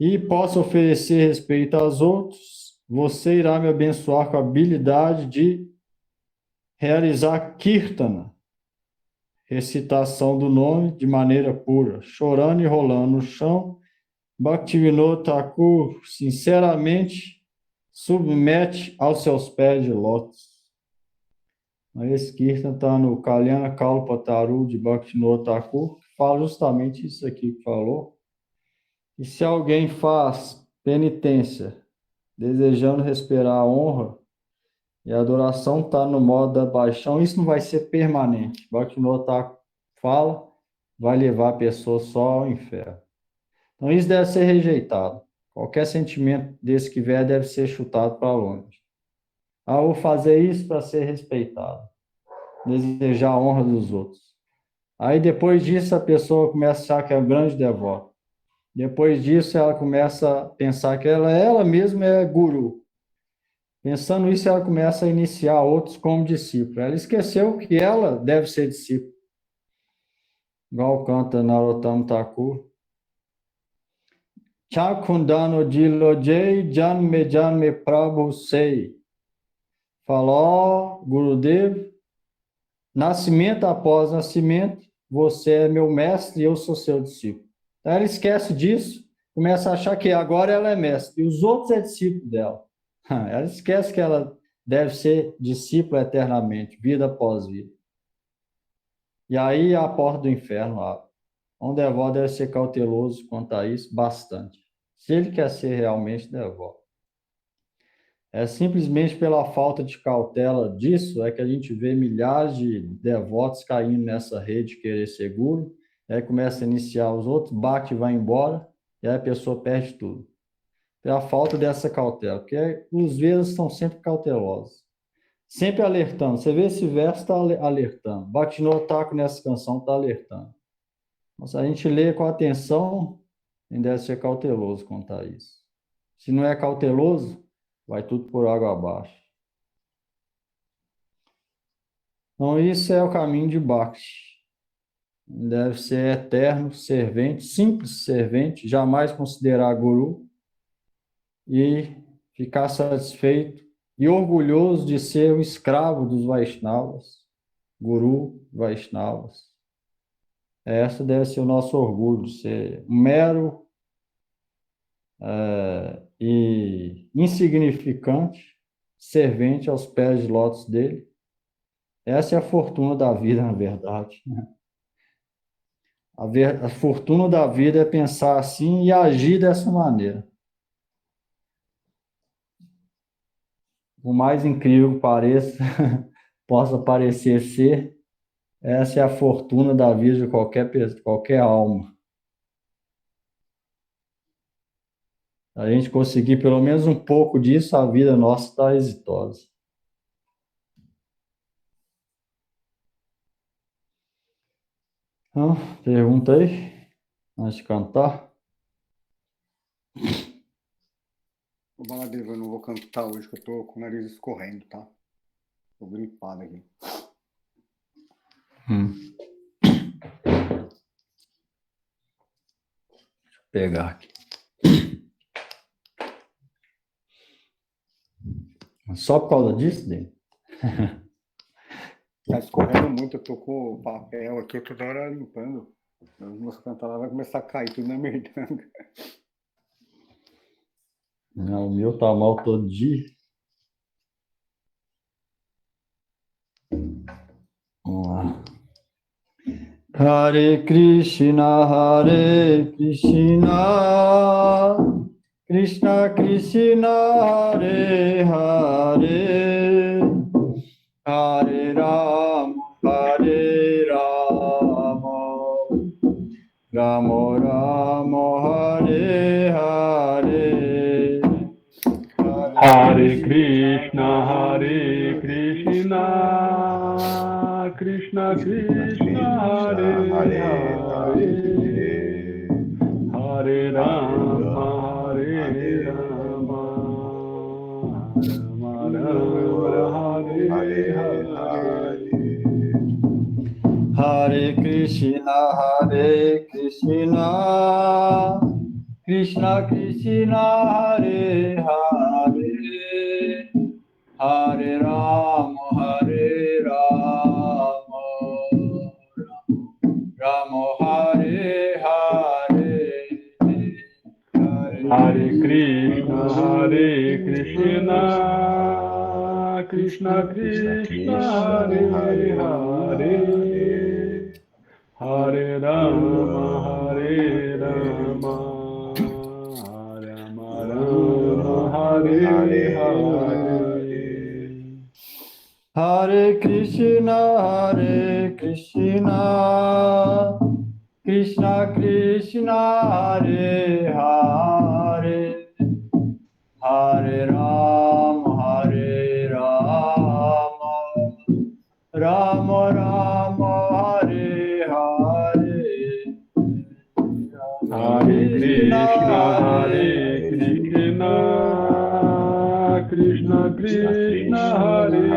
e posso oferecer respeito aos outros, você irá me abençoar com a habilidade de realizar kirtana, recitação do nome de maneira pura, chorando e rolando no chão. Bhaktivinoda Thakur sinceramente submete aos seus pés de lótus. Esse kirtan está no Kalyana Kalpataru de Bhaktivinoda Thakur, que fala justamente isso aqui que falou. E se alguém faz penitência, desejando respirar a honra, e a adoração está no modo da paixão, isso não vai ser permanente. Bhaktivinoda Thakur fala, vai levar a pessoa só ao inferno. Então isso deve ser rejeitado. Qualquer sentimento desse que vier deve ser chutado para longe. Vou fazer isso para ser respeitado. Desejar a honra dos outros. Aí depois disso a pessoa começa a achar que é um grande devoto. Depois disso ela começa a pensar que ela mesma é guru. Pensando isso, ela começa a iniciar outros como discípulo. Ela esqueceu que ela deve ser discípulo. Igual canta Narottama Thakur. Chakundano Dilojay Janme Janme Prabhu Sei. Falou, Gurudev, nascimento após nascimento, você é meu mestre e eu sou seu discípulo. Então ela esquece disso, começa a achar que agora ela é mestre e os outros é discípulo dela. Ela esquece que ela deve ser discípula eternamente, vida após vida. E aí a porta do inferno abre. Um devoto deve ser cauteloso quanto a isso, bastante. Se ele quer ser realmente devoto. É simplesmente pela falta de cautela disso é que a gente vê milhares de devotos caindo nessa rede de querer ser guru, aí começa a iniciar os outros, bate e vai embora, e aí a pessoa perde tudo. Pela falta dessa cautela, porque os Vedas estão sempre cautelosos, sempre alertando. Você vê esse verso, está alertando. Bhaktivinoda Thakur nessa canção está alertando. Então, se a gente lê com atenção, a gente deve ser cauteloso quanto a isso. Se não é cauteloso, vai tudo por água abaixo. Então, isso é o caminho de Bhakti. Deve ser eterno, servente, simples servente, jamais considerar guru e ficar satisfeito e orgulhoso de ser o escravo dos Vaishnavas, guru Vaishnavas. Esse deve ser o nosso orgulho, ser um mero e insignificante servente aos pés de lótus dele. Essa é a fortuna da vida, na verdade. A fortuna da vida é pensar assim e agir dessa maneira. Por mais incrível que pareça, possa parecer ser, essa é a fortuna da vida de qualquer alma. a gente conseguir pelo menos um pouco disso, a vida nossa está exitosa. Então, pergunta aí, antes de cantar. Ô, Baladeiro, eu não vou cantar hoje, que eu tô com o nariz escorrendo, tá? Tô gripado aqui. Deixa eu pegar aqui. Só por causa disso, Dê? Tá escorrendo muito, eu tô com o papel aqui, eu tô toda hora limpando. Se você cantar lá, vai começar a cair tudo na merdanga. Não, o meu tá mal todo dia. Vamos lá. Hare Krishna, Krishna Krishna, Hare Hare, Hare Rama, Rama Rama, Hare Hare, Hare Krishna, Krishna Krishna, Hare Hare, Hare Rama, Rama Rama, Hare Hare. Hare Krishna, Krishna Krishna, Hare Hare, Hare Rama, Rama Hare Hare, Hare Krishna, Krishna Krishna, Hare Hare, Hare Rama, Rama Rama, Hare Hare. Hare Krishna, Krishna Krishna, Hare Hare, Hare Rama, Rama Rama, Hare Hare. Hare Krishna, Krishna Krishna, Hare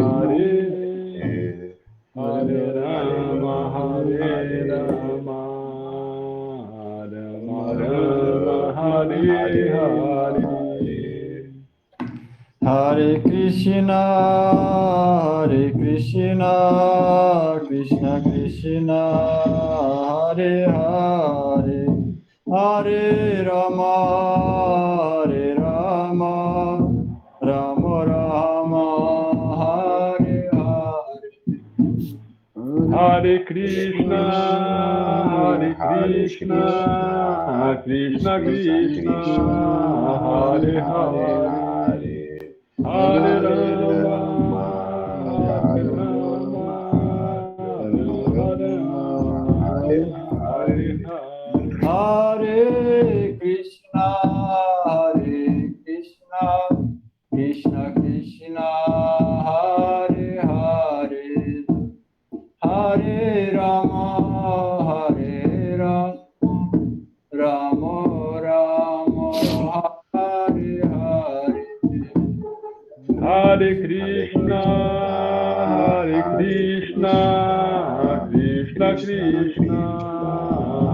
Hare, Hare Rama, Rama Rama, Hare Hare. Hare Krishna, Krishna Krishna, Hare Hare, Hare Rama, Rama Rama, Hare Hare. Hare Krishna, Krishna Krishna, Hare Hare, Hare Rama, Hare Hare. Hare Krishna, Krishna Krishna, Hare Hare, Hare Rama, Rama Rama, Hare Hare. Hare Krishna, Krishna Krishna,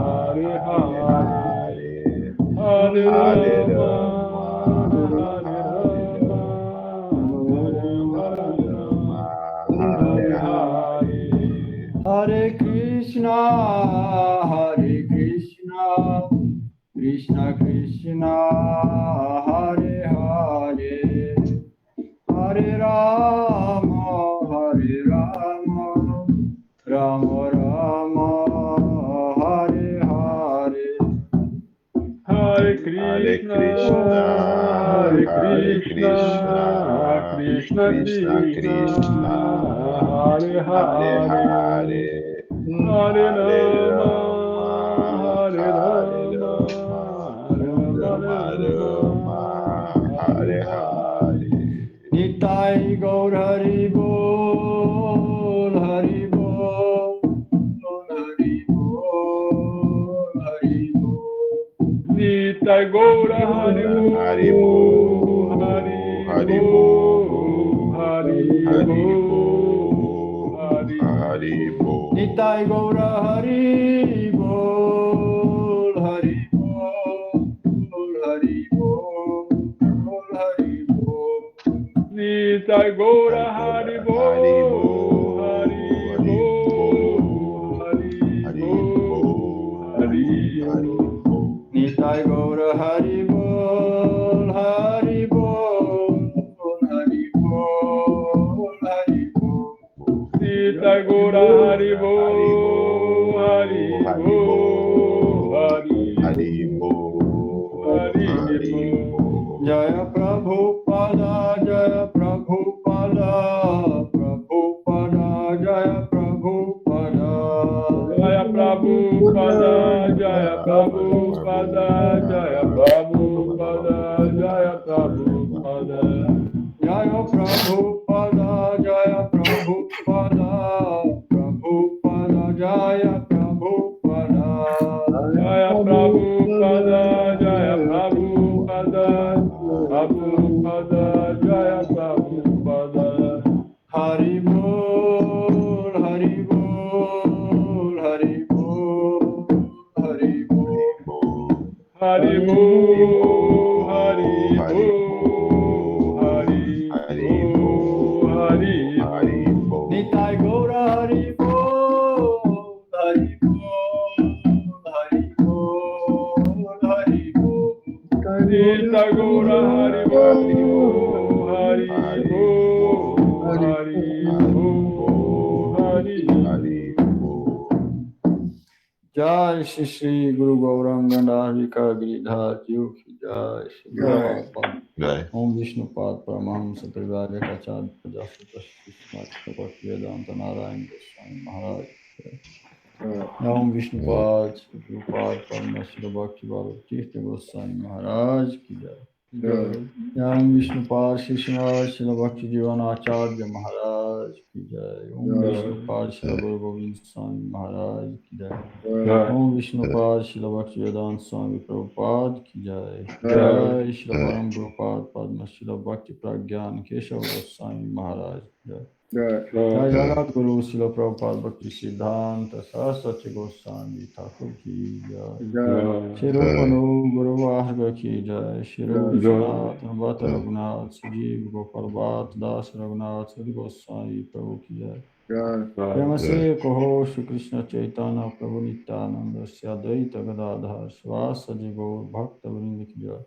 Hare Hare, Hare Rama, Hare Hare. Hare Krishna, Krishna Krishna, Hare Hare, Hare Rama, Rama Rama, Hare Hare. Hare Krishna, Krishna Krishna, Hare Hare, Hare Rama, Rama Nitai Gaura Haribo, Haribo, Haribo, Haribo, Haribo. Nitai Gaura Haribol, Haribol, Haribol, Haribol. Nitai Gaura Haribo, Haribo, Haribo, Haribo. Nitai Gaura Haribol, Haribol, Haribol, Haribol. Nitai Gaura Haribo, Haribo, Haribo, Haribo. Jaya Prabhupada, Jaya Prabhupada, Prabhupada, Jaya Prabhupada. Jaya Prabhupada, Jaya Prabhupada, Jaya Prabhupada, Jaya Prabhupada. Jaya Prabhupada, Jaya Prabhupada, Prabhupada, Jaya Prabhupada. Jaya Prabhupada, Jaya Prabhupada, Prabhupada, Jaya Prabhupada. Haribol, Haribol, Haribol, Haribol. Haribo, Haribo, Haribo, Haribo. Nitai Gaura Haribol, Haribol, Haribol, Haribol. Nitai Gaura Haribo, Haribo, Haribo, Haribo. Jai Shri Shri Guru Gauranga Narvika Giridhar Ji ki Jai Shri Prabhupada. Jai. Om Vishnu Pad Paramahamsa Trivarya Kacharya Prajapata Shri Bhakti Vedanta Narayana Goswami Maharaj. Om Vishnu Pad Shri Prabhupada Paramasura Bhakti Vallabha Tirtha Goswami Maharaj ki Jai. Om Vishnu Pad Shri Srimad Shri Bhakti Divana Acharya Maharaj ki Jai. Om Vishnu Pad Shri Guru Govind Swami Maharaj ki Jai. Om Vishnu Pad Shri Bhakti Vedanta Swami Prabhupada ki Jai. Jai Shri Param Prabhupada Padma Shri Bhakti Pragyan Keshav Goswami Maharaj ki Jai. Jai Jagat Guru Shri Prabhupada Bhakti Siddhanta Saraswati Goswami Thakur ki Jai. Shri Rupanu Guru Varga ki Jai. Shri Rupa Sanatana Bhatta Raghunath Sujeev Gopal Bhatt Das Raghunath Sri Goswami Prabhu ki Jai. Prema se Kaho Shri Krishna Chaitanya Prabhu Nityananda Shri Advaita Gadadhar Shivasa Gaur Bhakta Vrinda ki Jai.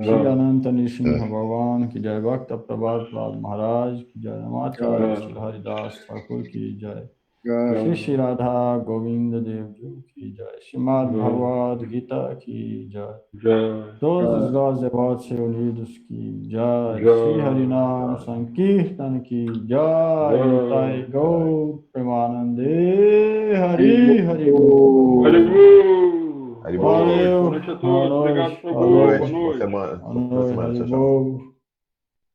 Shri Ananta Nrsimha Bhagavan ki Jai. Bhakta Prabhat Prahlad Maharaj ki Jai. Namacharya Shri Haridas Thakur ki Jai. Shri Shri Radha Govinda Dev Ji ki Jai. Srimad Bhagavad Gita ki Jai. Todos os nós devotos reunidos ki Jai. Shri Harinam Sankirtan ki Jai. Nitai Gaur Premanande Hari Hari Bol. Haribo. Haribo. Valeu. Boa noite a todos. Obrigado, Prabhu. Boa Boa noite. Boa semana. Boa Boa noite, semana. Tchau, Hari tchau. Bol.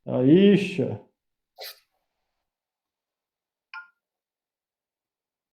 Aisha.